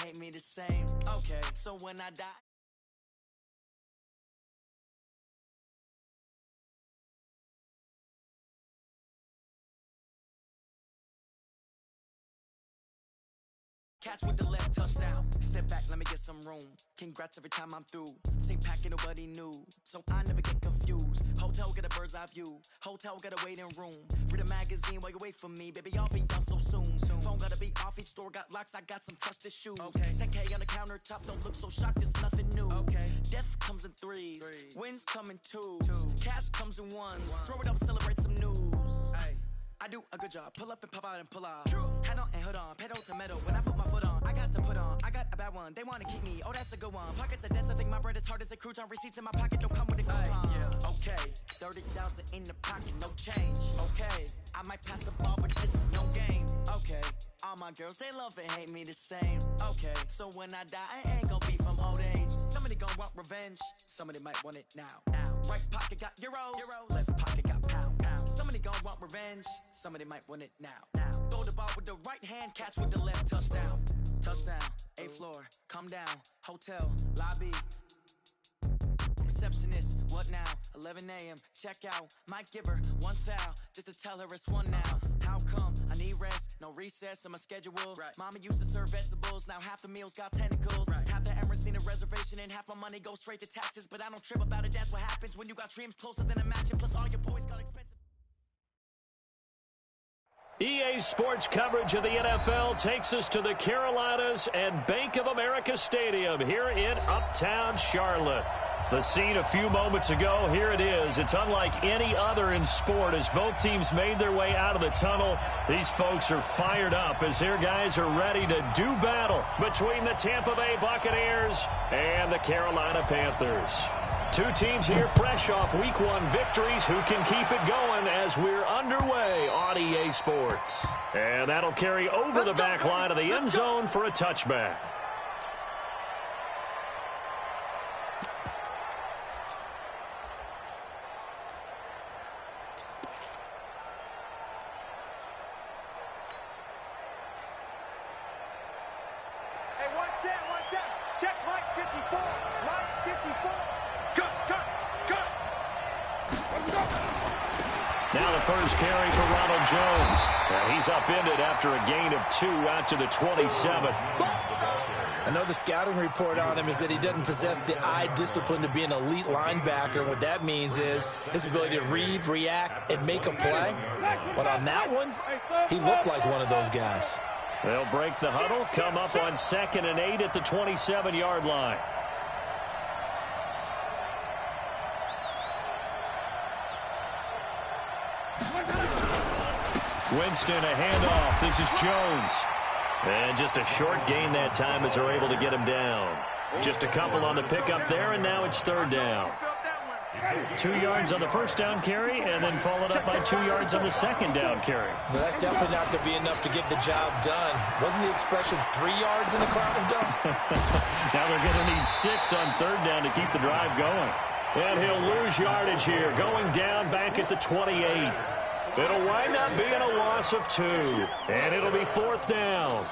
hate me the same. Okay, so when I die. Catch with the left touchdown. Step back, let me get some room. Congrats every time I'm through. Same packet, nobody knew, so I never get confused. Hotel, get a bird's eye view. Hotel, got a waiting room. Read a magazine while you wait for me. Baby, I'll be done so soon. Phone gotta be off, each store got locks. I got some trusted shoes. Okay. 10K on the countertop, don't look so shocked, it's nothing new. Okay. Death comes in threes. Wins come in twos. Cash comes in ones. Throw it up, celebrate some news. Ay. I do a good job. Pull up and pop out and pull out. True. Head on and hood on. Pedal to metal. When I put my foot on, I got to put on. I got a bad one. They want to keep me. Oh, that's a good one. Pockets are dense. I think my bread is hard as a crouton. Receipts in my pocket don't come with a coupon. Yeah. Okay. 30,000 in the pocket. No change. Okay. I might pass the ball, but this is no game. Okay. All my girls, they love and hate me the same. Okay. So when I die, I ain't gonna be from old age. Somebody gonna want revenge. Somebody might want it now. Right pocket got euros. Left pocket got pounds. Somebody gonna want revenge. Somebody might want it now. Throw the ball with the right hand, catch with the left. Touchdown. Touchdown. 8th floor. Come down. Hotel. Lobby. Receptionist. What now? 11 a.m. Check out. Might give her one foul just to tell her it's one now. How come? I need rest. No recess on my schedule. Right. Mama used to serve vegetables. Now half the meals got tentacles. Right. Half the Emirates need a reservation and half my money goes straight to taxes. But I don't trip about it. That's what happens when you got dreams closer than a mansion. Plus all your boys got expensive. EA Sports coverage of the NFL takes us to the Carolinas and Bank of America Stadium here in Uptown Charlotte. The scene a few moments ago, here it is. It's unlike any other in sport as both teams made their way out of the tunnel. These folks are fired up as their guys are ready to do battle between the Tampa Bay Buccaneers and the Carolina Panthers. Two teams here fresh off Week 1 victories who can keep it going as we're underway on EA Sports. And that'll carry over the back line of the end zone for a touchback. Hey, one set. Check Mike 54. Mike 54. Now the first carry for Ronald Jones. He's upended after a gain of 2 out to the 27. I know the scouting report on him is that he doesn't possess the eye discipline to be an elite linebacker. And what that means is his ability to read, react, and make a play. But on that one, he looked like one of those guys. They'll break the huddle, come up on 2nd and 8 at the 27-yard line. Winston, a handoff. This is Jones. And just a short gain that time as they're able to get him down. Just a couple on the pickup there, and now it's 3rd down. 2 yards on the first down carry, and then followed up by 2 yards on the 2nd down carry. Well, that's definitely not going to be enough to get the job done. Wasn't the expression 3 yards in a cloud of dust? Now they're going to need 6 on 3rd down to keep the drive going. And he'll lose yardage here, going down back at the 28. It'll wind up being a loss of 2, and it'll be 4th down.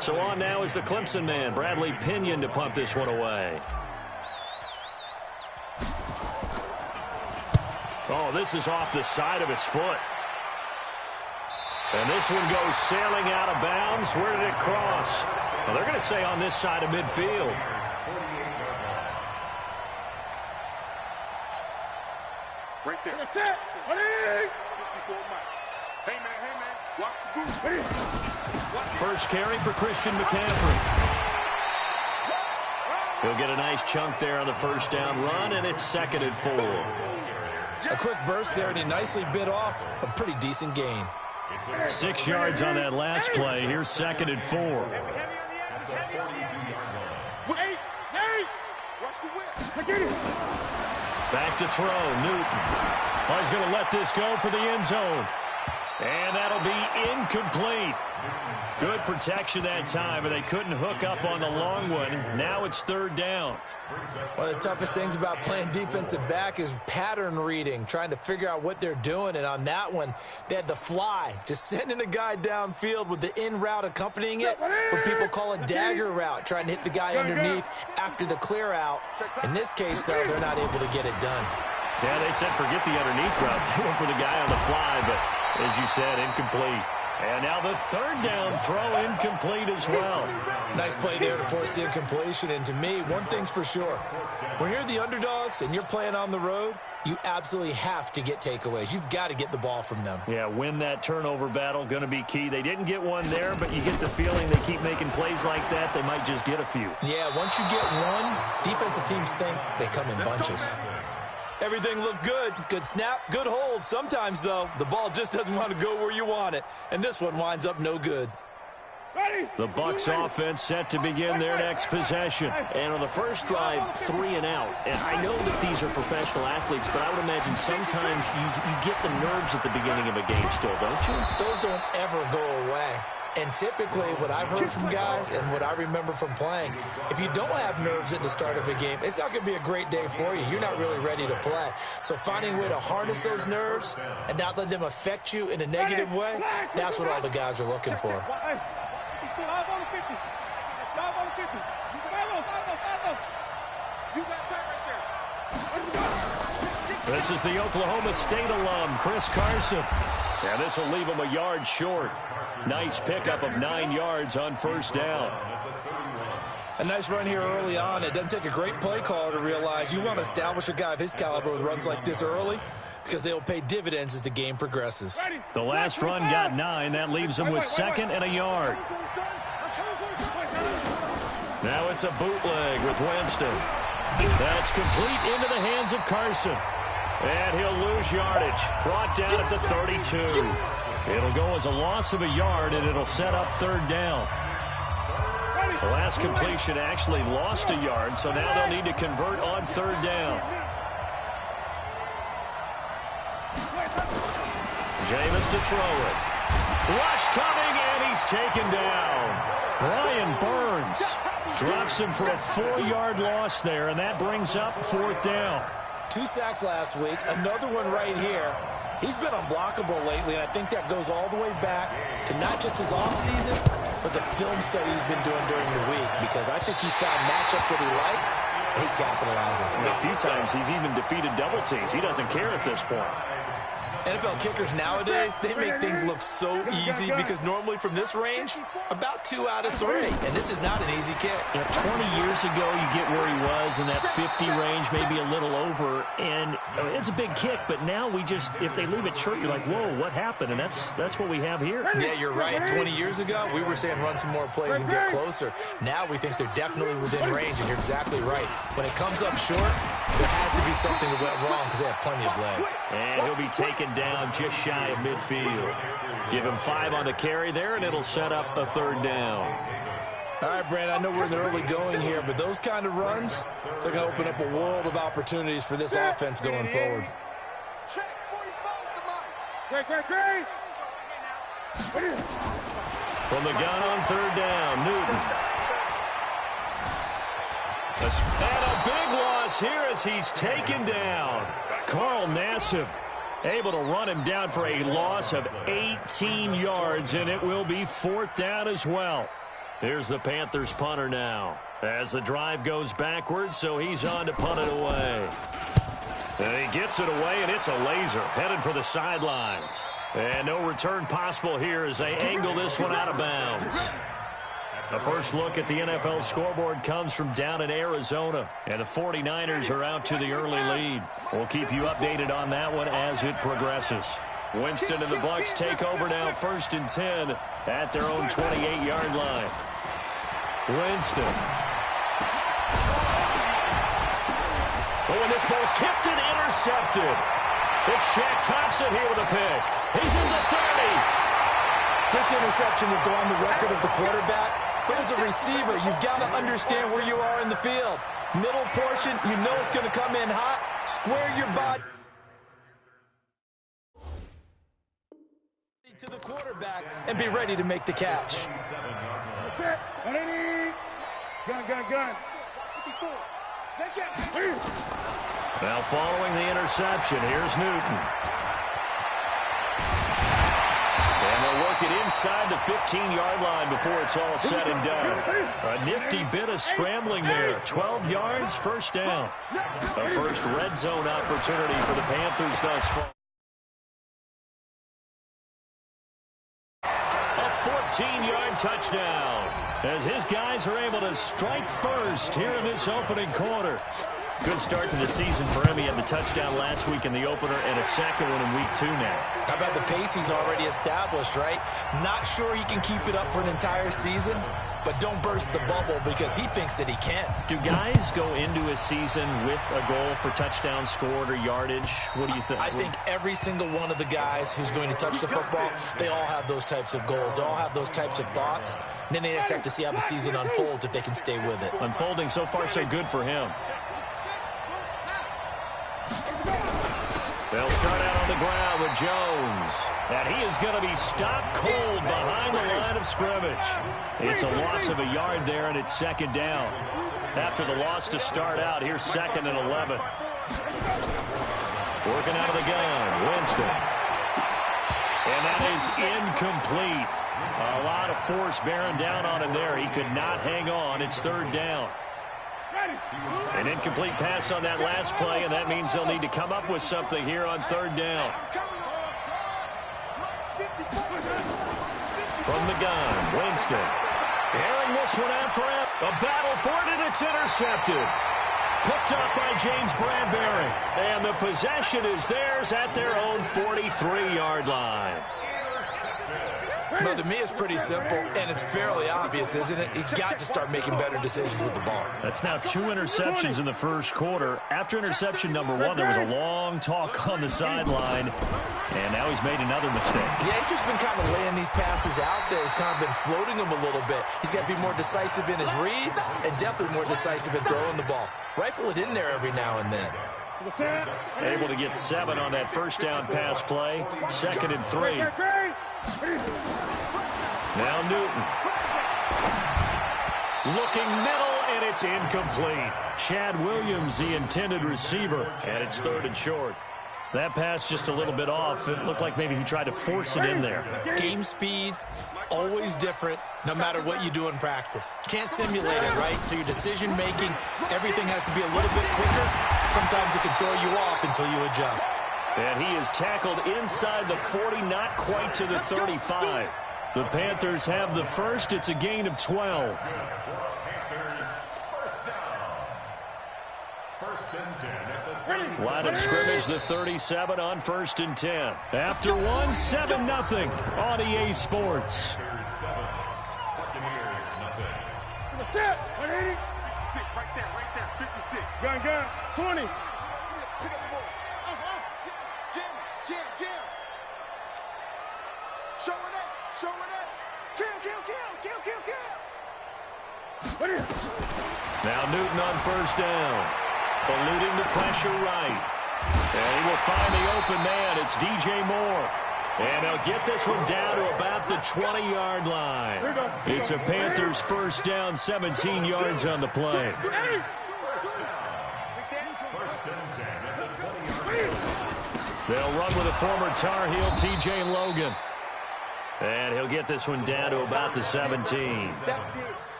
So on now is the Clemson man, Bradley Pinion, to punt this one away. Oh, this is off the side of his foot. And this one goes sailing out of bounds. Where did it cross? Well, they're going to say on this side of midfield. Right there. That's it. Hey, man. Watch the booth. First carry for Christian McCaffrey. He'll get a nice chunk there on the first down run, and it's 2nd and 4. A quick burst there, and he nicely bit off a pretty decent gain. 6 yards on that last play. Here's 2nd and 4. Back to throw, Newton. Oh, he's going to let this go for the end zone. And that'll be incomplete. Good protection that time, but they couldn't hook up on the long one. Now it's third down. One of the toughest things about playing defensive back is pattern reading, trying to figure out what they're doing. And on that one, they had the fly, just sending a guy downfield with the in route accompanying it, what people call a dagger route, trying to hit the guy underneath after the clear out. In this case, though, they're not able to get it done. Yeah, they said forget the underneath route. They went for the guy on the fly, but as you said, incomplete. And now the third down throw incomplete as well. Nice play there to force the incompletion. And to me, one thing's for sure. When you're the underdogs and you're playing on the road, you absolutely have to get takeaways. You've got to get the ball from them. Yeah, win that turnover battle, going to be key. They didn't get one there, but you get the feeling they keep making plays like that, they might just get a few. Yeah, once you get one, defensive teams think they come in bunches. Everything looked good. Good snap, good hold. Sometimes, though, the ball just doesn't want to go where you want it. And this one winds up no good. The Bucs offense set to begin their next possession. And on the first drive, 3 and out. And I know that these are professional athletes, but I would imagine sometimes you get the nerves at the beginning of a game still, don't you? Those don't ever go away. And typically, what I've heard from guys and what I remember from playing, if you don't have nerves at the start of a game, it's not going to be a great day for you. You're not really ready to play. So finding a way to harness those nerves and not let them affect you in a negative way, that's what all the guys are looking for. This is the Oklahoma State alum, Chris Carson. And this will leave him a yard short. Nice pickup of 9 yards on first down. A nice run here early on. It doesn't take a great play caller to realize you want to establish a guy of his caliber with runs like this early because they will pay dividends as the game progresses. The last run got 9. That leaves him with 2nd and a yard. Now it's a bootleg with Winston. That's complete into the hands of Carson. And he'll lose yardage. Brought down at the 32. It'll go as a loss of a yard, and it'll set up third down. The last completion actually lost a yard, so now they'll need to convert on third down. Jameis to throw it. Rush coming, and he's taken down. Brian Burns drops him for a 4-yard loss there, and that brings up fourth down. 2 sacks last week, another one right here. He's been unblockable lately, and I think that goes all the way back to not just his offseason, but the film study he's been doing during the week, because I think he's found matchups that he likes, and he's capitalizing. A few times he's even defeated double teams. He doesn't care at this point. NFL kickers nowadays, they make things look so easy because normally from this range, about 2 out of 3. And this is not an easy kick. Yeah, 20 years ago, you get where he was in that 50 range, maybe a little over. And it's a big kick, but now we just, if they leave it short, you're like, whoa, what happened? And that's what we have here. Yeah, you're right. 20 years ago, we were saying run some more plays and get closer. Now we think they're definitely within range, and you're exactly right. When it comes up short, there has to be something that went wrong because they have plenty of leg. And he'll be taken down just shy of midfield. Give him 5 on the carry there, and it'll set up a third down. All right, Brand, I know we're in the early going here, but those kind of runs, they're going to open up a world of opportunities for this offense going forward. From the gun on third down, Newton. And a big loss here as he's taken down. Carl Nassib able to run him down for a loss of 18 yards, and it will be fourth down as well. Here's the Panthers punter now as the drive goes backwards, so he's on to punt it away. And he gets it away, and it's a laser headed for the sidelines. And no return possible here as they angle this one out of bounds. The first look at the NFL scoreboard comes from down in Arizona, and the 49ers are out to the early lead. We'll keep you updated on that one as it progresses. Winston and the Bucs take over now, 1st and 10 at their own 28-yard line. Winston. Oh, and this ball's tipped and intercepted. It's Shaq Thompson here with a pick. He's in the 30. This interception will go on the record of the quarterback. But as a receiver, you've got to understand where you are in the field. Middle portion, you know it's going to come in hot. Square your body To the quarterback and be ready to make the catch. Gun. Now following the interception, here's Newton. And they'll work it inside the 15-yard line before it's all said and done. A nifty bit of scrambling there. 12 yards, first down. A first red zone opportunity for the Panthers thus far. A 14-yard touchdown as his guys are able to strike first here in this opening quarter. Good start to the season for him. He had the touchdown last week in the opener and a second one in week 2 now. How about the pace he's already established, right? Not sure he can keep it up for an entire season, but don't burst the bubble because he thinks that he can. Do guys go into a season with a goal for touchdowns scored or yardage? What do you think? I think every single one of the guys who's going to touch the football, they all have those types of goals. They all have those types of thoughts. And then they just have to see how the season unfolds if they can stay with it. Unfolding so far so good for him. They'll start out on the ground with Jones. And he is going to be stopped cold behind the line of scrimmage. It's a loss of a yard there, and it's second down. After the loss to start out, here's 2nd and 11. Working out of the gun, Winston. And that is incomplete. A lot of force bearing down on him there. He could not hang on. It's 3rd down. An incomplete pass on that last play, and that means they'll need to come up with something here on 3rd down. From the gun, Winston. Airing this one out for him. A battle for it, and it's intercepted. Picked up by James Bradbury. And the possession is theirs at their own 43-yard line. Well, to me, it's pretty simple, and it's fairly obvious, isn't it? He's got to start making better decisions with the ball. That's now 2 interceptions in the first quarter. After interception number 1, there was a long talk on the sideline, and now he's made another mistake. Yeah, he's just been kind of laying these passes out there. He's kind of been floating them a little bit. He's got to be more decisive in his reads and definitely more decisive in throwing the ball. Rifle it in there every now and then. Able to get 7 on that first down pass play. 2nd and 3. Now Newton. Looking middle, and it's incomplete. Chad Williams, the intended receiver, and it's 3rd and short. That pass just a little bit off. It looked like maybe he tried to force it in there. Game speed, always different, no matter what you do in practice. Can't simulate it, right? So your decision-making, everything has to be a little bit quicker. Sometimes it can throw you off until you adjust. And he is tackled inside the 40, not quite to the 35. The Panthers have the first. It's a gain of 12. Line of scrimmage, the 37 on 1st and 10. After 1, 7-0 on EA Sports. 180. 56, right there, 56. Gun, 20. Pick up the ball. Jam. Showing up. Kill. Now Newton on 1st down. Eluding the pressure right. And he will find the open man. It's DJ Moore. And they'll get this one down to about the 20-yard line. It's a Panthers first down, 17 yards on the play. They'll run with a former Tar Heel, TJ Logan. And he'll get this one down to about the 17.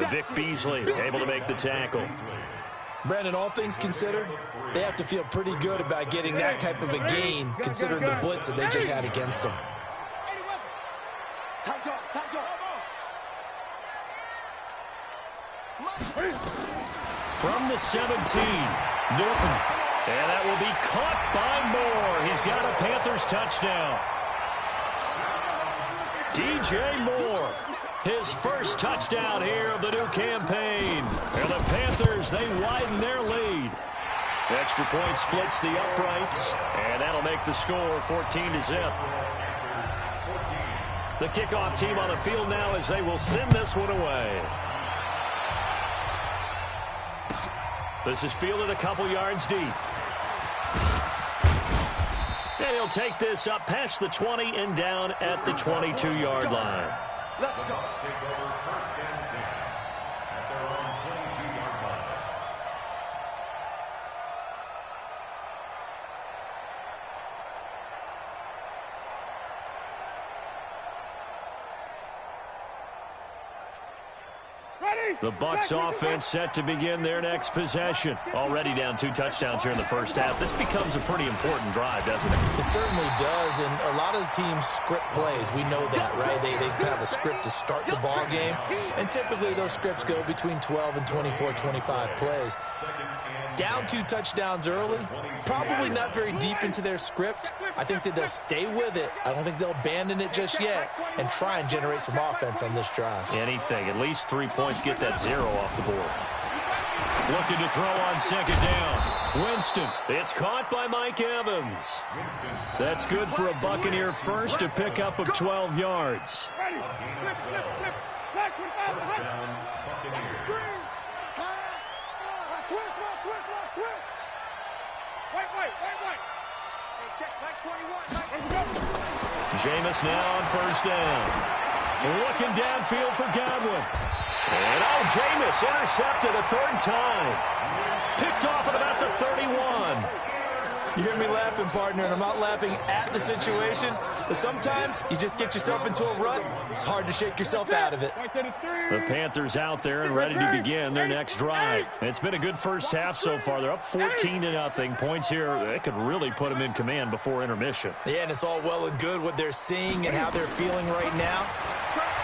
Vic Beasley able to make the tackle. Brandon, all things considered, they have to feel pretty good about getting that type of a gain, considering the blitz that they just had against them. From the 17, Newton. And that will be caught by Moore. He's got a Panthers touchdown. DJ Moore, his first touchdown here of the new campaign. And the Panthers, they widen their lead. Extra point splits the uprights, and that'll make the score 14-0. The kickoff team on the field now as they will send this one away. This is fielded a couple yards deep. And he'll take this up past the 20 and down at the 22-yard line. Let's go. Take over first and 10 at their own 22-yard line. The Bucs offense set to begin their next possession. Already down 2 touchdowns here in the first half. This becomes a pretty important drive, doesn't it? It certainly does, and a lot of the teams script plays. We know that, right? They have a script to start the ball game, and typically those scripts go between 12 and 24, 25 plays. Down 2 touchdowns early, probably not very deep into their script. I think that they'll stay with it. I don't think they'll abandon it just yet and try and generate some offense on this drive. Anything, at least 3 points, get that 0 off the board. Looking to throw on second down. Winston, it's caught by Mike Evans. That's good for a Buccaneer first, a pickup of 12 yards. Ready. Flip. First down, Buccaneers. Switch. Wait. Hey, check, Mike 21. Jameis now on first down. Looking downfield for Godwin. And Jameis intercepted a 3rd time. Picked off at about the 31. You hear me laughing, partner, and I'm not laughing at the situation, but sometimes you just get yourself into a rut. It's hard to shake yourself out of it. The Panthers out there and ready to begin their next drive. It's been a good first half so far. They're up 14-0. Points here, they could really put them in command before intermission. Yeah, and it's all well and good what they're seeing and how they're feeling right now.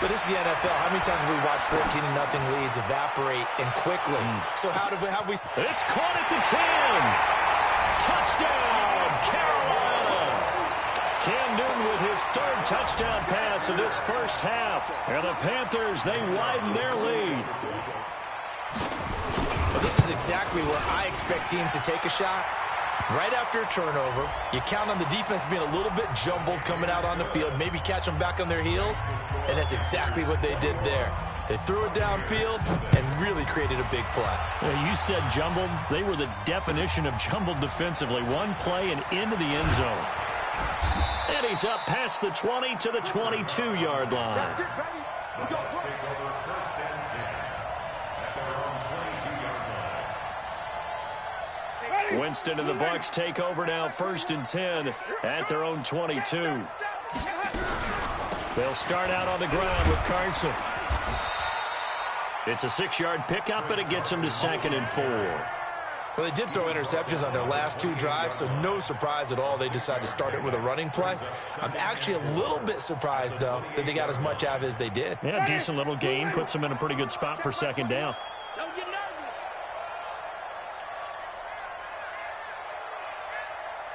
But this is the NFL. How many times have we watched 14-0 leads evaporate and quickly? So how have we... It's caught at the 10. Touchdown, Carolina. Cam Newton with his 3rd touchdown pass of this first half. And the Panthers, they widen their lead. Well, this is exactly where I expect teams to take a shot. Right after a turnover, you count on the defense being a little bit jumbled coming out on the field, maybe catch them back on their heels, and that's exactly what they did there. They threw it downfield and really created a big play. Well, you said jumbled. They were the definition of jumbled defensively. One play and into the end zone. And he's up past the 20 to the 22-yard line. That's it, ready. We go. Take over first and 10 at their own 22-yard line. Winston and the Bucs take over now, 1st and 10 at their own 22. They'll start out on the ground with Carson. It's a 6-yard pickup, and it gets them to 2nd and 4. Well, they did throw interceptions on their last 2 drives, so no surprise at all they decided to start it with a running play. I'm actually a little bit surprised, though, that they got as much out of it as they did. Yeah, decent little gain. Puts them in a pretty good spot for 2nd down. Don't get nervous.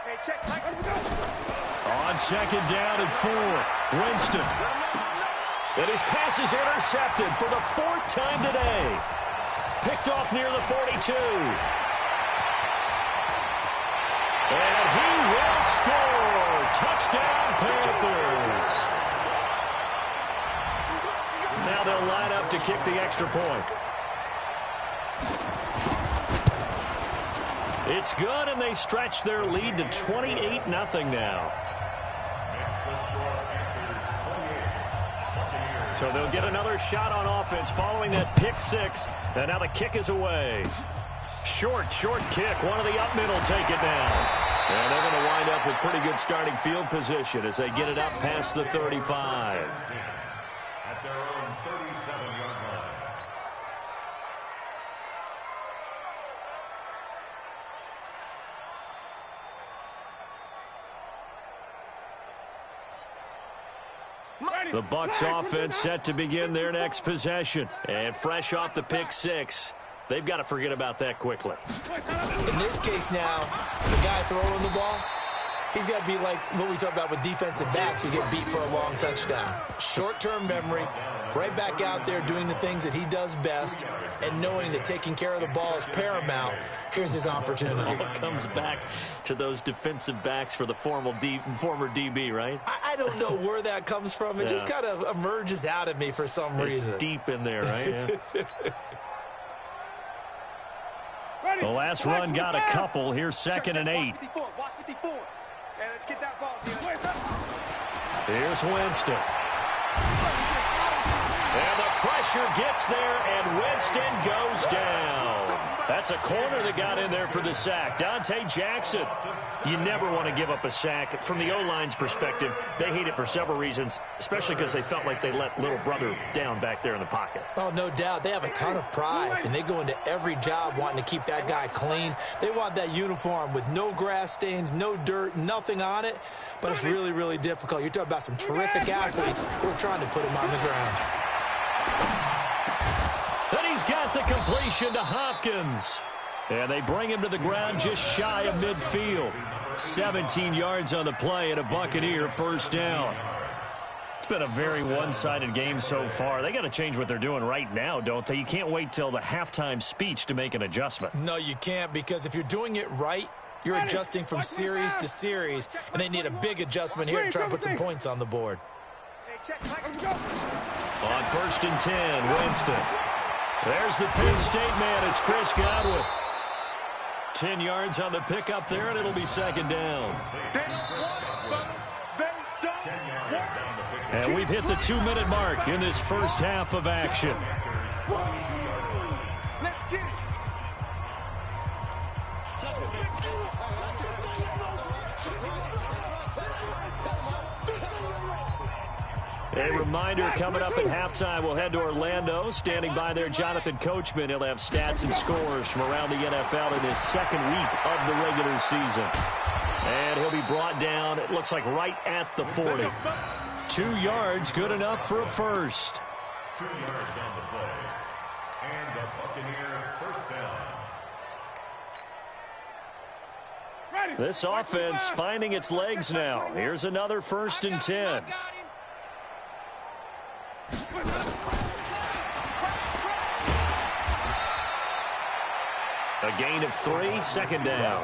Hey, check, Mike. On 2nd down and 4, Winston. And his pass is intercepted for the 4th time today. Picked off near the 42. And he will score. Touchdown, Panthers. Now they'll line up to kick the extra point. It's good, and they stretch their lead to 28-0 now. So they'll get another shot on offense following that pick 6. And now the kick is away. Short kick. One of the up middle take it down. And they're going to wind up with pretty good starting field position as they get it up past the 35. At their own 37-yard line. The Bucs offense set to begin their next possession. And fresh off the pick 6, they've got to forget about that quickly. In this case now, the guy throwing the ball, he's got to be like what we talk about with defensive backs who get beat for a long touchdown. Short-term memory, right back out there doing the things that he does best, and knowing that taking care of the ball is paramount. Here's his opportunity. It all comes back to those defensive backs for the former DB, right? I don't know where that comes from. It just kind of emerges out of me for some reason. It's deep in there, right? Yeah. The last run got a couple. Here's 2nd and 8. Watch 54. Hey, let's get that ball, dude. Here's Winston. And the pressure gets there, and Winston goes down. That's a corner that got in there for the sack. Dante Jackson. You never want to give up a sack. From the O-line's perspective, they hate it for several reasons, especially because they felt like they let little brother down back there in the pocket. Oh, no doubt. They have a ton of pride, and they go into every job wanting to keep that guy clean. They want that uniform with no grass stains, no dirt, nothing on it, but it's really, really difficult. You're talking about some terrific athletes who are trying to put him on the ground. And he's got the completion to Hopkins. And they bring him to the ground just shy of midfield. 17 yards on the play and a Buccaneer first down. It's been a very one-sided game so far. They got to change what they're doing right now, don't they? You can't wait till the halftime speech to make an adjustment. No, you can't, because if you're doing it right, you're adjusting from series to series, and they need a big adjustment here to try to put some points on the board. On 1st and 10, Winston. There's the Penn State man. It's Chris Godwin. 10 yards on the pickup there, and it'll be second down. And we've hit the 2-minute mark in this first half of action. Let's get it. A reminder, coming up at halftime, we'll head to Orlando. Standing by there, Jonathan Coachman. He'll have stats and scores from around the NFL in his second week of the regular season. And he'll be brought down, it looks like, right at the 40. 2 yards, good enough for a first. 2 yards on the play. And the Buccaneer first down. This offense finding its legs now. Here's another 1st and 10. A gain of 3, second down.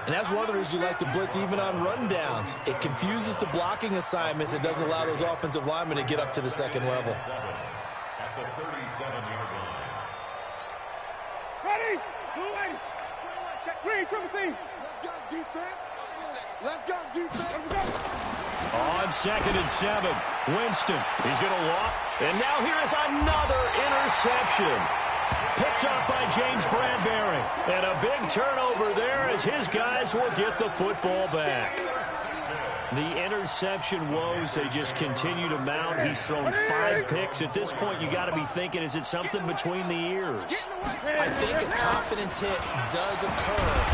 And that's one of the reasons you like to blitz even on rundowns. It confuses the blocking assignments. It doesn't allow those offensive linemen to get up to the second level. At the 37-yard line. Ready? Ready. Ready, triple team. Let's go defense. Let's go defense. On 2nd and 7, Winston. He's going to walk. And now here is another interception. Picked up by James Bradbury. And a big turnover there as his guys will get the football back. The interception woes, they just continue to mount. He's thrown 5 picks. At this point, you got to be thinking, is it something between the ears? I think a confidence hit does occur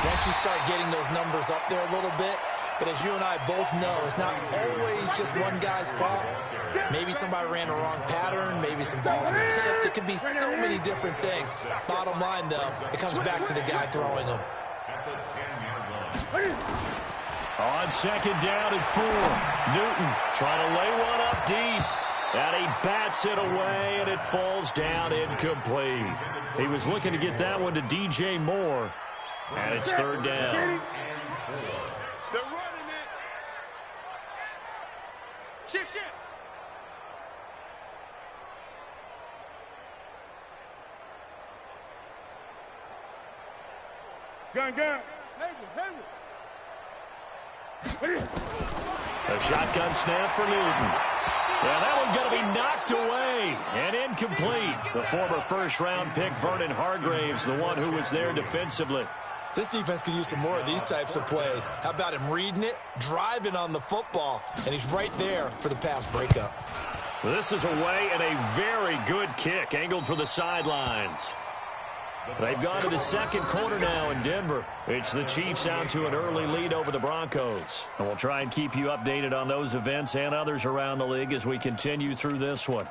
once you start getting those numbers up there a little bit. But as you and I both know, it's not always just one guy's fault. Maybe somebody ran a wrong pattern. Maybe some balls were tipped. It could be so many different things. Bottom line, though, it comes back to the guy throwing them. At the 10-yard line. On 2nd down and 4, Newton trying to lay one up deep. And he bats it away, and it falls down incomplete. He was looking to get that one to DJ Moore. And it's 3rd down. They're running it. Shift. Gun. A shotgun snap for Newton. And that one's going to be knocked away and incomplete. The former first-round pick, Vernon Hargraves, the one who was there defensively. This defense could use some more of these types of plays. How about him reading it, driving on the football, and he's right there for the pass breakup. This is away and a very good kick, angled for the sidelines. They've gone to the second quarter now in Denver. It's the Chiefs out to an early lead over the Broncos. And we'll try and keep you updated on those events and others around the league as we continue through this one.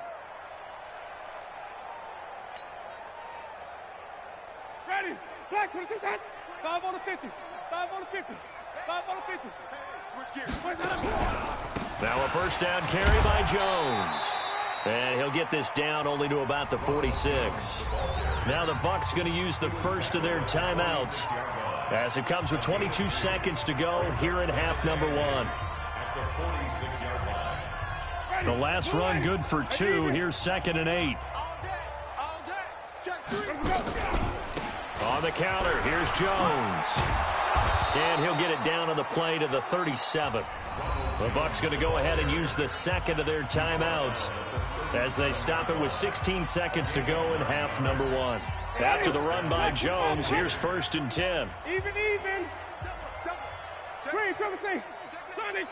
Ready. Black, 5 on the 50. 5 on the 50. 5 on the 50. Switch gears. Now a first down carry by Jones. And he'll get this down only to about the 46. Now the Bucs going to use the first of their timeouts as it comes with 22 seconds to go here in half number 1. The last run good for 2. Here's 2nd and 8. On the counter, here's Jones. And he'll get it down on the play to the 37. The Bucs going to go ahead and use the second of their timeouts as they stop it with 16 seconds to go in half number one. After the run by Jones, here's 1st and 10. Even. Green, come and Sonny.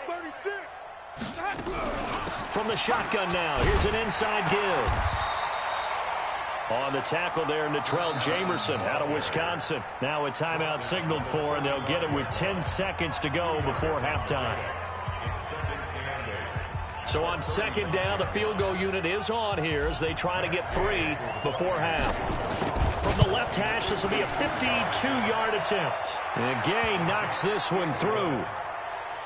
36. From the shotgun now, here's an inside give. On the tackle there, Natrell Jamerson out of Wisconsin. Now a timeout signaled for, and they'll get it with 10 seconds to go before halftime. So on 2nd down, the field goal unit is on here as they try to get 3 before half. From the left hash, this will be a 52-yard attempt. And Gay knocks this one through.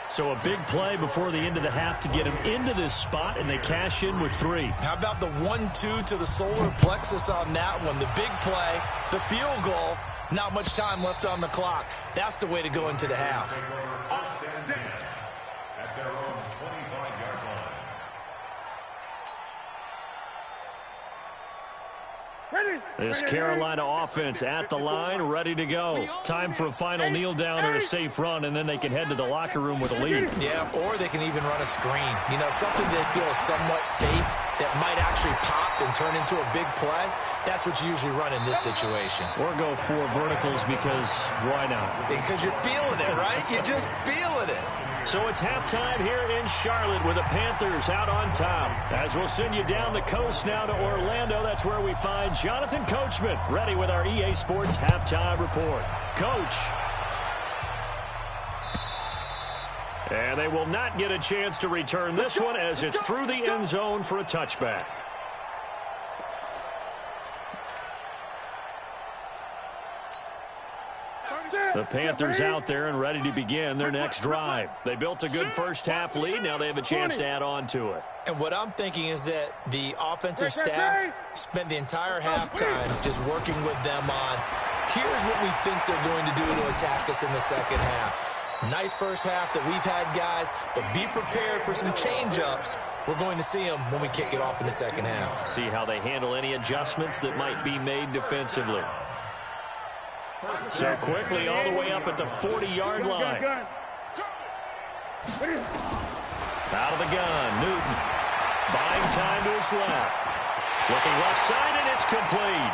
So a big play before the end of the half to get him into this spot, and they cash in with 3. How about the 1-2 to the solar plexus on that one? The big play, the field goal, not much time left on the clock. That's the way to go into the half. At their own 25-yard line. This Carolina offense at the line, ready to go. Time for a final kneel down or a safe run, and then they can head to the locker room with a lead. Yeah, or they can even run a screen. You know, something they feel is somewhat safe that might actually pop and turn into a big play. That's what you usually run in this situation. Or go 4 verticals because why not? Because you're feeling it, right? You're just feeling it. So it's halftime here in Charlotte with the Panthers out on top. As we'll send you down the coast now to Orlando, that's where we find Jonathan Coachman ready with our EA Sports halftime report. Coach. And they will not get a chance to return this one as it's through the end zone for a touchback. The Panthers out there and ready to begin their next drive. They built a good first-half lead. Now they have a chance to add on to it. And what I'm thinking is that the offensive staff spent the entire halftime just working with them on, here's what we think they're going to do to attack us in the second half. Nice first half that we've had, guys, but be prepared for some change-ups. We're going to see them when we kick it off in the second half. See how they handle any adjustments that might be made defensively. So quickly all the way up at the 40-yard line. Out of the gun, Newton. Buying time to his left. Looking left side, and it's complete.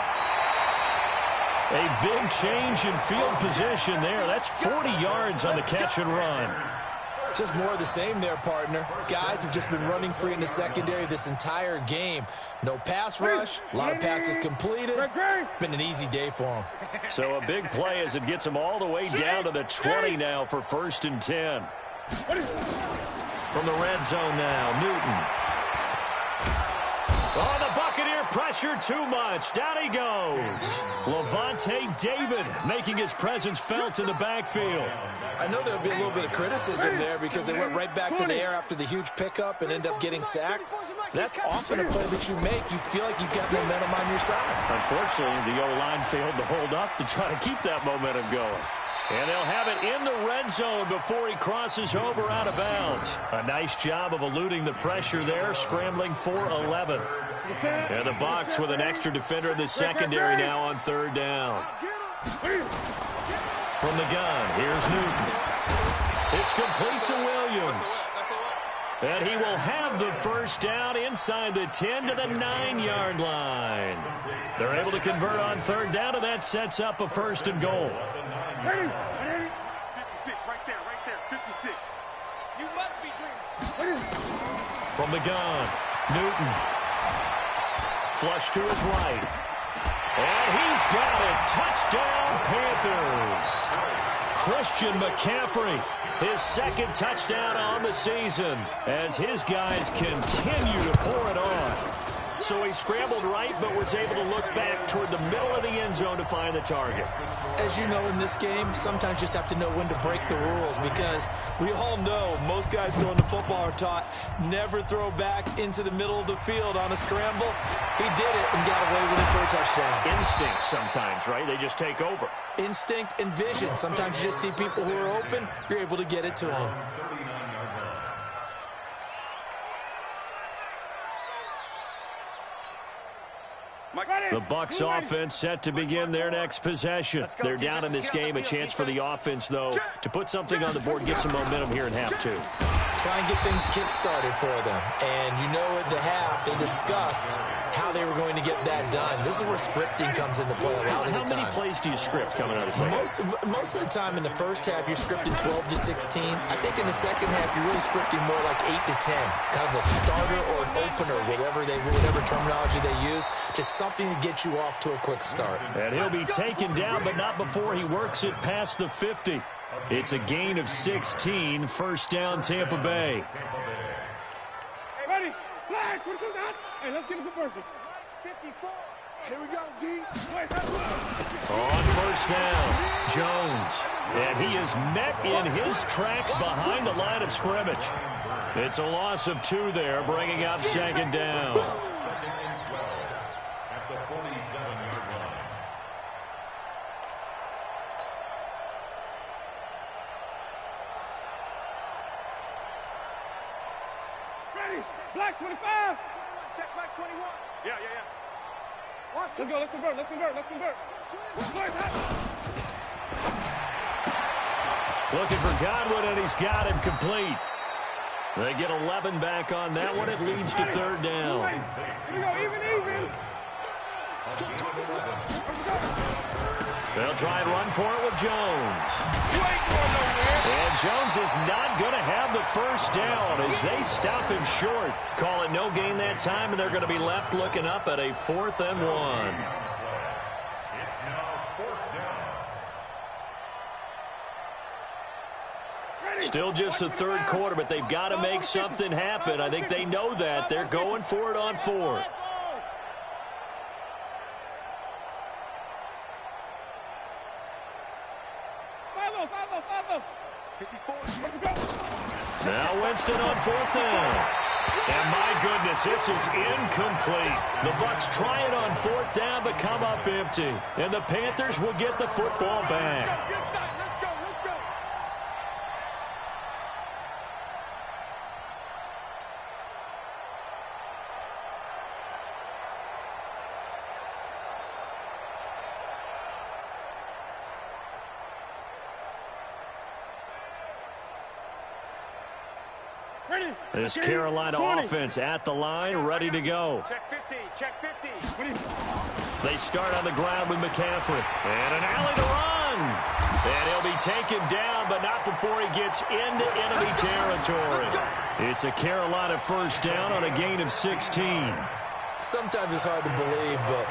A big change in field position there. That's 40 yards on the catch and run. Just more of the same there, partner. Guys have just been running free in the secondary this entire game. No pass rush, a lot of passes completed. Been an easy day for them. So a big play as it gets them all the way down to the 20 now for 1st and 10. From the red zone now, Newton. Oh, the Buccaneer pressure too much. Down he goes. Levante David making his presence felt in the backfield. I know there'll be a little bit of criticism there because they went right back to the air after the huge pickup and end up getting sacked. That's often a play that you make. You feel like you've got momentum on your side. Unfortunately, the O-line failed to hold up to try to keep that momentum going. And they'll have it in the red zone before he crosses over out of bounds. A nice job of eluding the pressure there, scrambling for 11. And the Bucs with an extra defender in the secondary now on 3rd down. From the gun, here's Newton. It's complete to Williams. And he will have the first down inside the 10 to the 9-yard line. They're able to convert on 3rd down, and that sets up a 1st and goal. 56, right there, 56. You must be dreaming. From the gun, Newton. Flush to his right. And he's got it. Touchdown, Panthers. Christian McCaffrey, his 2nd touchdown on the season as his guys continue to pour it on. So he scrambled right but was able to look back toward the middle of the end zone to find the target. As you know, in this game, sometimes you just have to know when to break the rules because we all know most guys throwing the football are taught never throw back into the middle of the field on a scramble. He did it and got away with it for a touchdown. Instinct sometimes, right? They just take over. Instinct and vision. Sometimes you just see people who are open, you're able to get it to them. Mike, ready? The Bucs offense set to begin their next possession. They're down in this game. A chance for the offense, though, to put something on the board, get some momentum here in half two. Try and get things kick-started for them. And you know at the half, they discussed how they were going to get that done. This is where scripting comes into play a lot of the time. How many plays do you script coming out of the second? Most of the time in the first half, you're scripting 12 to 16. I think in the second half, you're really scripting more like 8 to 10. Kind of a starter or an opener, whatever terminology they use. Just something to get you off to a quick start. And he'll be taken down, but not before he works it past the 50. It's a gain of 16. First down, Tampa Bay. Ready? Flag. Hey, let's get a conversion. 54. Here we go, D. On first down, Jones. And he is met in his tracks behind the line of scrimmage. It's a loss of 2 there, bringing up second down. Second and 12 at the 47-yard line. Ready? Black 25. Check black 21. Yeah. Let's go. Let's convert. Looking for Godwin, and he's got him complete. They get 11 back on that one. It leads to third down. Here we go, even. They'll try and run for it with Jones. You ain't going nowhere. And Jones is not going to have the first down as they stop him short. Call it no gain that time, and they're going to be left looking up at a 4th and 1. It's now 4th down. Still just the third quarter, but they've got to make something happen. I think they know that. They're going for it on 4th. Now Winston on 4th down. And my goodness, this is incomplete. The Bucs try it on 4th down, but come up empty. And the Panthers will get the football back. Let's go. Ready? This Carolina offense at the line, ready to go. Check 50. They start on the ground with McCaffrey. And an alley to run. And he'll be taken down, but not before he gets into enemy territory. It's a Carolina first down on a gain of 16. Sometimes it's hard to believe, but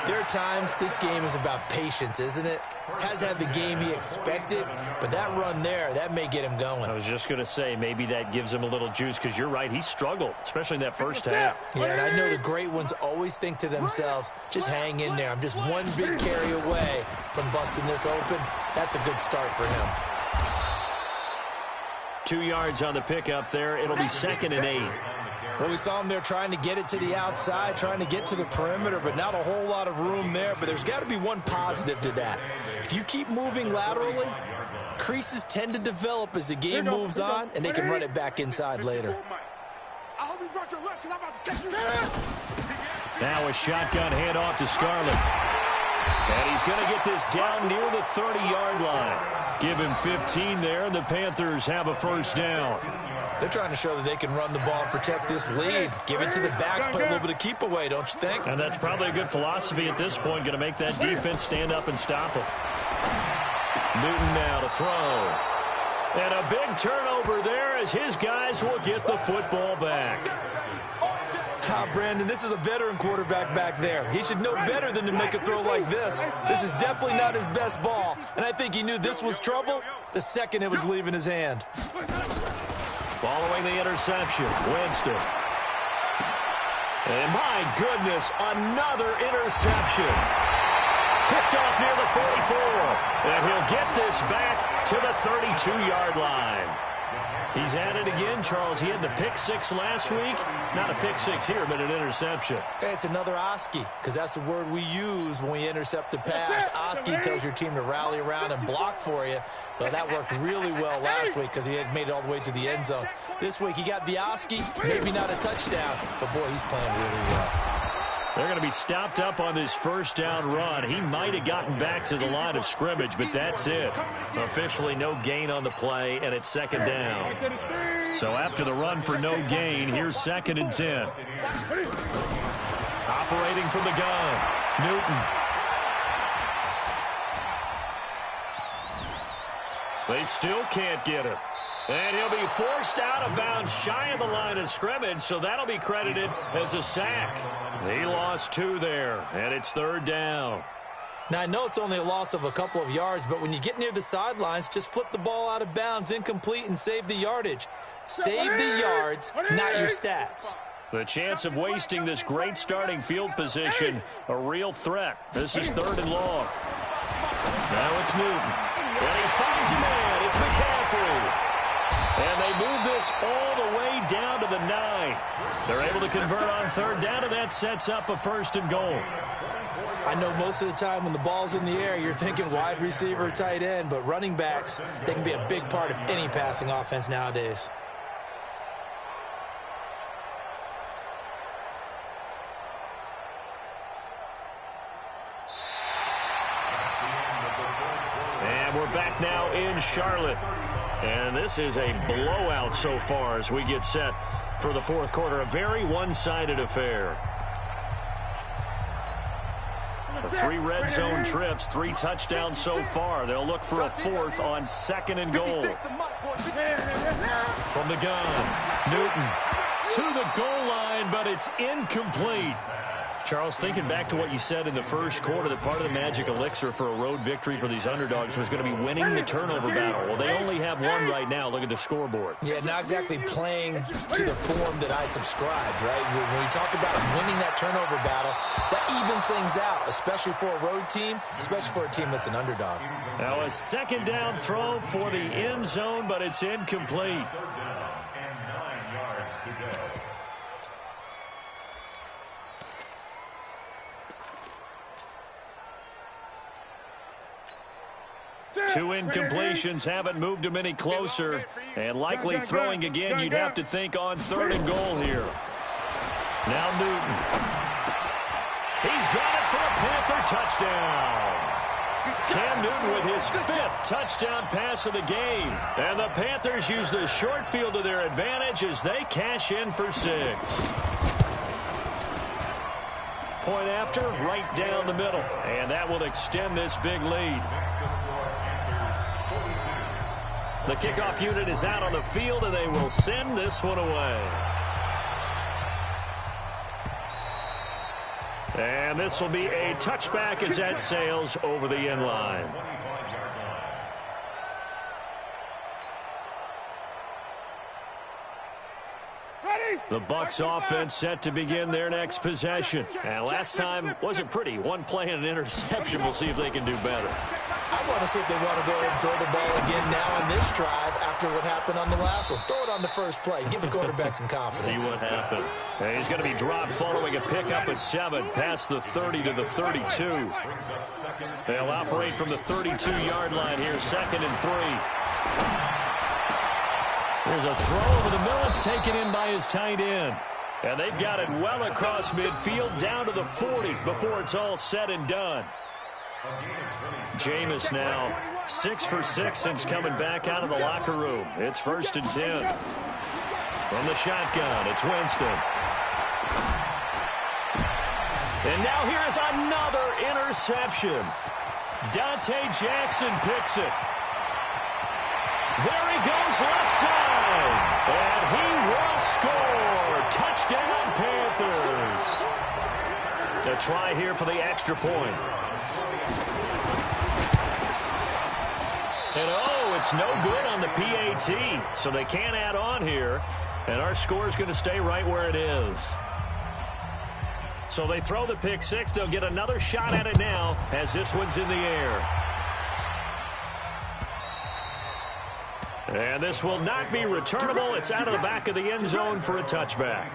there are times this game is about patience, isn't it? Hasn't had the game he expected, but that run there, that may get him going. I was just going to say, maybe that gives him a little juice, because you're right, he struggled, especially in that first half. Yeah, and I know the great ones always think to themselves, just hang in there. I'm just one big carry away from busting this open. That's a good start for him. 2 yards on the pickup there. It'll be 2nd and 8. Well, we saw him there trying to get it to the outside, trying to get to the perimeter, but not a whole lot of room there. But there's got to be one positive to that. If you keep moving laterally, creases tend to develop as the game moves on, and they can run it back inside later. I hope you brought your lunch, because I'm about to take you there. Now a shotgun handoff to Scarlett. And he's going to get this down near the 30-yard line. Give him 15 there, and the Panthers have a first down. They're trying to show that they can run the ball and protect this lead. Give it to the backs, play a little bit of keep away, don't you think? And that's probably a good philosophy at this point, going to make that defense stand up and stop him. Newton now to throw. And a big turnover there as his guys will get the football back. Brandon, this is a veteran quarterback back there. He should know better than to make a throw like this. This is definitely not his best ball, and I think he knew this was trouble the second it was leaving his hand. Following the interception, Winston. And my goodness, another interception. Picked off near the 44. And he'll get this back to the 32-yard line. He's at it again, Charles. He had the pick six last week. Not a pick six here, but an interception. Hey, it's another Oski, because that's the word we use when we intercept a pass. Oski tells your team to rally around and block for you. Well, that worked really well last week because he had made it all the way to the end zone. This week he got the Oski, maybe not a touchdown, but boy, he's playing really well. They're going to be stopped up on this first down run. He might have gotten back to the line of scrimmage, but that's it. Officially no gain on the play, and it's second down. So after the run for no gain, here's 2nd and 10. Operating from the gun, Newton. They still can't get him. And he'll be forced out of bounds shy of the line of scrimmage, so that'll be credited as a sack. He lost 2 there, and it's 3rd down. Now, I know it's only a loss of a couple of yards, but when you get near the sidelines, just flip the ball out of bounds, incomplete, and save the yardage. Save the yards, not your stats. The chance of wasting this great starting field position, a real threat. This is 3rd and long. Now it's Newton. And he finds a man. It's McCaffrey. And they move this all the way down to the 9. They're able to convert on 3rd down, and that sets up a 1st and goal. I know most of the time when the ball's in the air, you're thinking wide receiver, tight end, but running backs, they can be a big part of any passing offense nowadays. And we're back now in Charlotte. And this is a blowout so far as we get set for the 4th quarter. A very one-sided affair. 3 red zone trips, 3 touchdowns so far. They'll look for a 4th on 2nd and goal. From the gun, Newton to the goal line, but it's incomplete. Charles, thinking back to what you said in the first quarter, that part of the magic elixir for a road victory for these underdogs was going to be winning the turnover battle. Well, they only have 1 right now. Look at the scoreboard. Yeah, not exactly playing to the form that I subscribed, right? When you talk about winning that turnover battle, that evens things out, especially for a road team, especially for a team that's an underdog. Now a 2nd down throw for the end zone, but it's incomplete. 3rd down and 9 yards to go. 2 incompletions haven't moved him any closer. And likely throwing again, you'd have to think on 3rd and goal here. Now Newton. He's got it for a Panther touchdown. Cam Newton with his 5th touchdown pass of the game. And the Panthers use the short field to their advantage as they cash in for 6. Point after, right down the middle. And that will extend this big lead. The kickoff unit is out on the field, and they will send this one away. And this will be a touchback as that sails over the end line. The Bucs offense set to begin their next possession. And last time wasn't pretty. 1 play and an interception. We'll see if they can do better. I want to see if they want to go ahead and throw the ball again now on this drive after what happened on the last one. Throw it on the first play. Give the quarterback some confidence. See what happens. And he's going to be dropped following a pickup of 7 past the 30 to the 32. They'll operate from the 32-yard line here, 2nd and 3. There's a throw over the middle. It's taken in by his tight end. And they've got it well across midfield down to the 40 before it's all said and done. Jameis now 6 for 6 since coming back out of the locker room. It's 1st and 10. From the shotgun, it's Winston. And now here is another interception. Dante Jackson picks it. There he goes left side. And he will score. Touchdown, Panthers. A try here for the extra point. And oh, it's no good on the PAT. So they can't add on here. And our score is going to stay right where it is. So they throw the pick 6. They'll get another shot at it now as this one's in the air. And this will not be returnable. It's out of the back of the end zone for a touchback.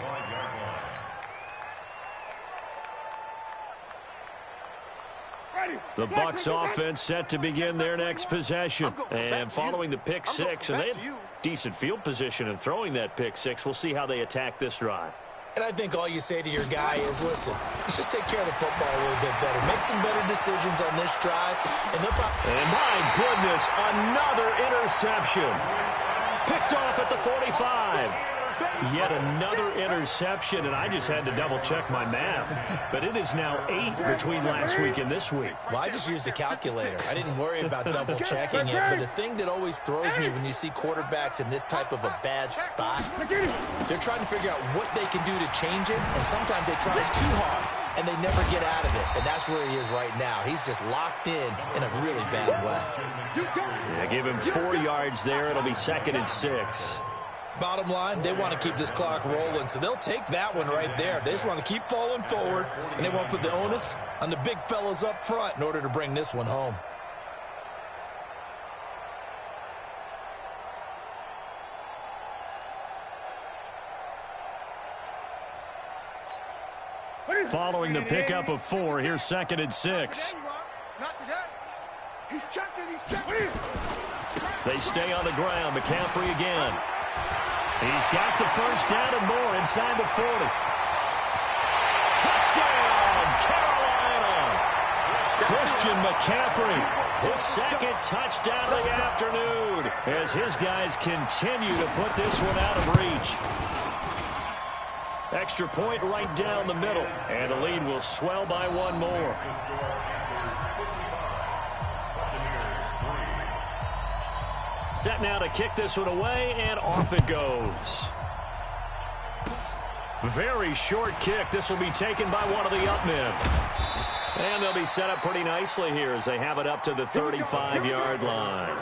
The Bucs offense set to begin their next possession. And following the pick 6, and they had decent field position in throwing that pick 6. We'll see how they attack this drive. And I think all you say to your guy is, listen, let's just take care of the football a little bit better. Make some better decisions on this drive. And my goodness, another interception. Picked off at the 45. Yet another interception, and I just had to double-check my math. But it is now 8 between last week and this week. Well, I just used a calculator. I didn't worry about double-checking it. But the thing that always throws me when you see quarterbacks in this type of a bad spot, they're trying to figure out what they can do to change it, and sometimes they try too hard, and they never get out of it. And that's where he is right now. He's just locked in a really bad way. Yeah, give him 4 yards there. It'll be 2nd and 6. Bottom line, they want to keep this clock rolling, so they'll take that one right there. They just want to keep falling forward, and they want to put the onus on the big fellas up front in order to bring this one home. Following the pickup of 4, here's 2nd and 6. Not today. He's checking. They stay on the ground. McCaffrey again. He's got the first down and more inside the 40. Touchdown, Carolina! Christian McCaffrey, his 2nd touchdown of the afternoon as his guys continue to put this one out of reach. Extra point right down the middle, and the lead will swell by 1 more. Set now to kick this one away, and off it goes. Very short kick. This will be taken by one of the up men. And they'll be set up pretty nicely here as they have it up to the 35-yard line.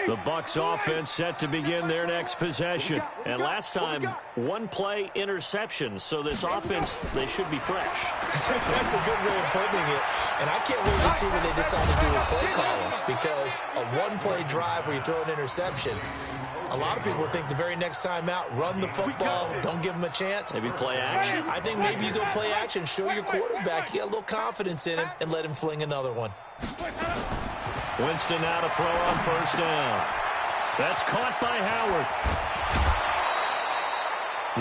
The Bucs offense set to begin their next possession. And last time, 1-play interception. So this offense, they should be fresh. That's a good way of putting it. And I can't wait to see what they decide to do with play calling. Because a 1-play drive where you throw an interception, a lot of people think the very next time out, run the football, don't give them a chance. Maybe play action. I think maybe you go play action, show your quarterback, you got a little confidence in him, and let him fling another one. Winston now to throw on first down. That's caught by Howard.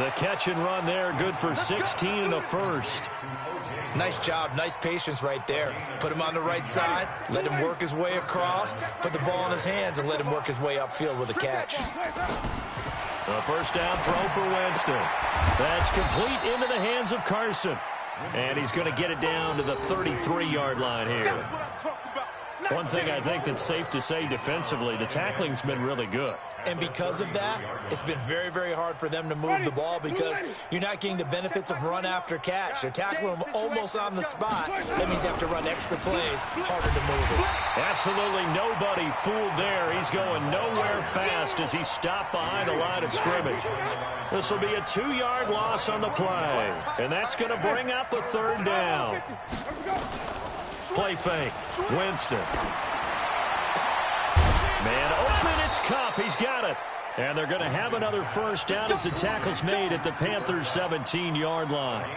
The catch and run there, good for 16 and a first. Nice job, nice patience right there. Put him on the right side, let him work his way across, put the ball in his hands, and let him work his way upfield with a catch. A first down throw for Winston. That's complete into the hands of Carson. And he's going to get it down to the 33-yard line here. One thing I think that's safe to say defensively, the tackling's been really good. And because of that, it's been very, very hard for them to move the ball because you're not getting the benefits of run after catch. They're tackling them almost on the spot. That means you have to run extra plays, harder to move it. Absolutely nobody fooled there. He's going nowhere fast as he stopped behind the line of scrimmage. This will be a 2-yard loss on the play. And that's going to bring up a 3rd down. Play fake. Winston. Man open, it's Cup. He's got it. And they're going to have another first down as the tackle's made at the Panthers' 17-yard line.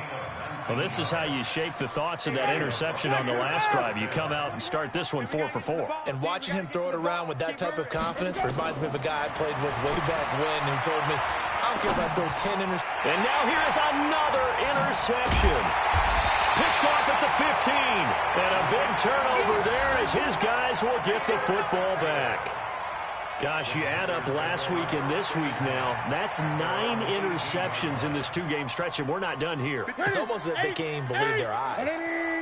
Well, this is how you shake the thoughts of that interception on the last drive. You come out and start this one 4 for 4. And watching him throw it around with that type of confidence reminds me of a guy I played with way back when who told me, I don't care if I throw 10 interceptions. And now here is another interception. Picked off at the 15. And a big turnover there as his guys will get the football back. Gosh, you add up last week and this week now, that's 9 interceptions in this 2-game stretch, and we're not done here. It's almost as if they can't even believe their eyes.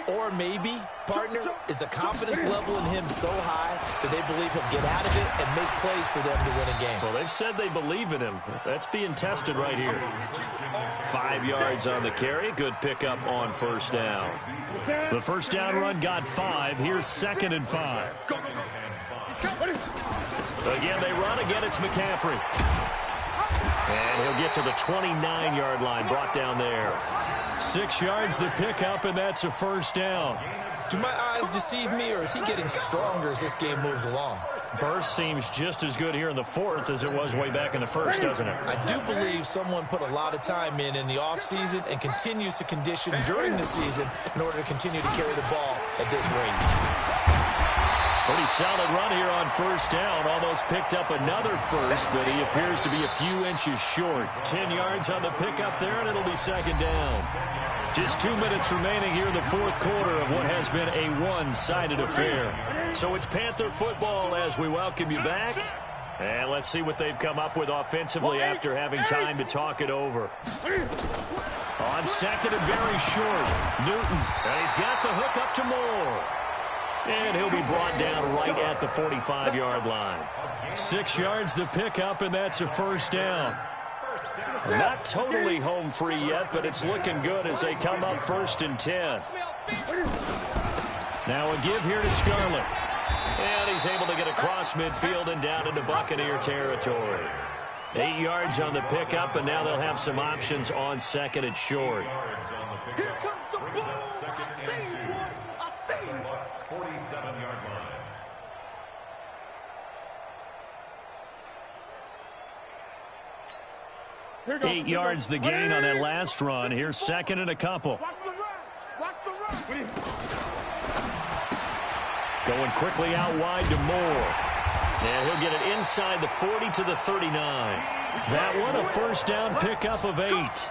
Or maybe, partner, is the confidence level in him so high that they believe he'll get out of it and make plays for them to win a game. Well, they've said they believe in him. That's being tested right here. 5 yards on the carry. Good pickup on first down. The first down run got 5. Here's 2nd and 5. Again, they run. Again, it's McCaffrey. And he'll get to the 29-yard line, brought down there. 6 yards the pickup, and that's a first down. Do my eyes deceive me, or is he getting stronger as this game moves along? Burst seems just as good here in the 4th as it was way back in the 1st, doesn't it? I do believe someone put a lot of time in the offseason and continues to condition during the season in order to continue to carry the ball at this rate. Pretty solid run here on first down. Almost picked up another first, but he appears to be a few inches short. 10 yards on the pickup there, and it'll be second down. Just 2 minutes remaining here in the fourth quarter of what has been a one-sided affair. So it's Panther football as we welcome you back. And let's see what they've come up with offensively after having time to talk it over. On second and very short, Newton. And he's got the hook up to Moore. And he'll be brought down right at the 45-yard line. 6 yards the pickup, and that's a first down. Not totally home free yet, but it's looking good as they come up first and 10. Now a give here to Scarlett. And he's able to get across midfield and down into Buccaneer territory. 8 yards on the pickup, and now they'll have some options on second and short. Here comes the ball. Second and 2. Bucks 47-yard line. 8 yards the gain on that last run. Here's second and a couple. Watch the run. Watch the run. Going quickly out wide to Moore. And he'll get it inside the 40 to the 39. That one a first down pickup of 8.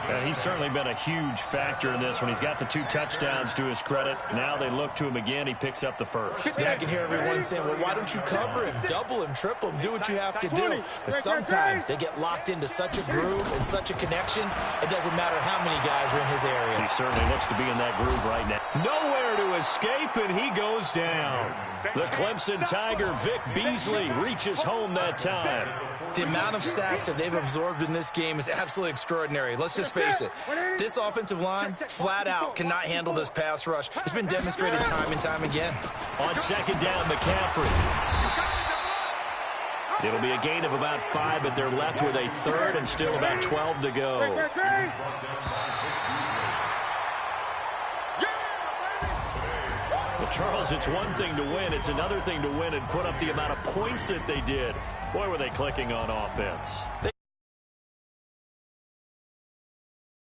And he's certainly been a huge factor in this one. He's got the 2 touchdowns to his credit. Now they look to him again. He picks up the first. Yeah, I can hear everyone saying, well, why don't you cover him, double him, triple him, do what you have to do. But sometimes they get locked into such a groove and such a connection, it doesn't matter how many guys are in his area. He certainly looks to be in that groove right now. Nowhere to escape, and he goes down. The Clemson Tiger, Vic Beasley, reaches home that time. The amount of sacks that they've absorbed in this game is absolutely extraordinary. Let's just face it. This offensive line, flat out, cannot handle this pass rush. It's been demonstrated time and time again. On second down, McCaffrey. It'll be a gain of about 5, but they're left with a third and still about 12 to go. Well, Charles, it's one thing to win. It's another thing to win and put up the amount of points that they did. Boy, were they clicking on offense.